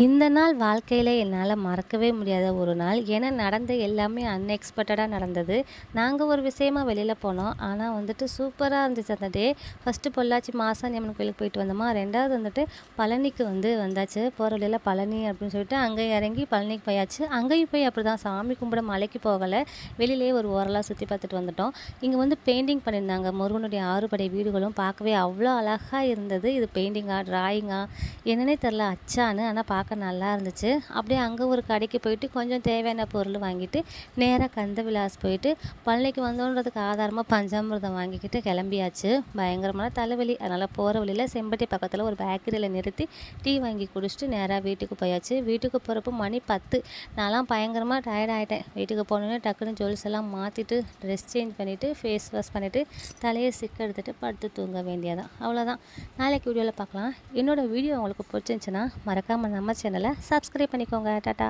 இந்த நாள் வாழ்க்கையில என்னால மறக்கவே முடியாத ஒரு நாள். ஏன்னா நடந்த எல்லாமே அன்எக்ஸ்பெக்டடா நடந்தது. நாங்க ஒரு விஷயமா வெளியில போனோம். ஆனா வந்துட்டு சூப்பரா இருந்துச்சு அந்த டே. ஃபர்ஸ்ட்டு பொள்ளாச்சி மாசாணி அம்மன் கோயிலுக்கு போயிட்டு வந்தோமா, 2வது வந்துட்டு பழனிக்கு வந்தாச்சு. போற வழியில பழனி அப்படின்னு சொல்லிட்டு அங்க இறங்கி பழனிக்கு போயாச்சு. அங்கேயும் போய் அப்படிதான் சாமி கும்பிட மலைக்கு போகல. வெளியிலேயே ஒரு ஓரலா சுத்தி பார்த்துட்டு வந்துட்டோம். இங்க பெயிண்டிங் பண்ணியிருந்தாங்க. முருகனுடைய 6 படை வீடுகளும் பார்க்கவே அவ்வளோ அழகா இருந்தது. இது பெயிண்டிங்கா, டிராயிங்கா என்னன்னே தெரில அச்சான்னு. ஆனா பார்க்க நல்லா இருந்துச்சு. அப்படியே அங்கே ஒரு கடைக்கு போயிட்டு கொஞ்சம் தேவையான பொருள் வாங்கிட்டு நேராக கந்த விலாஸ் போயிட்டு பழனிக்கு வந்தோன்றதுக்கு ஆதாரமாக பஞ்சாமிர்தம் வாங்கிக்கிட்டு கிளம்பியாச்சு. பயங்கரமான தலைவலி. அதனால் போகிற வழியில் செம்பட்டி பக்கத்தில் ஒரு பேக்கரியில் நிறுத்தி டீ வாங்கி குடிச்சிட்டு நேராக வீட்டுக்கு போயாச்சு. வீட்டுக்கு போகிறப்போ மணி 10. நான்லாம் பயங்கரமாக டயர்ட் ஆகிட்டேன். வீட்டுக்கு போனோன்னே டக்குன்னு ஜுவல்ஸ் எல்லாம் மாற்றிட்டு ட்ரெஸ் சேஞ்ச் பண்ணிவிட்டு ஃபேஸ் வாஷ் பண்ணிவிட்டு தலையை சிக்க எடுத்துகிட்டு படுத்து தூங்க வேண்டியதான். அவ்வளோதான். நாளைக்கு வீடியோவில் பார்க்கலாம். என்னோடய வீடியோ உங்களுக்கு பிடிச்சிருந்துச்சின்னா மறக்காமல் நம்ம சேனலை சப்ஸ்கிரைப் பண்ணிக்கோங்க. டாட்டா.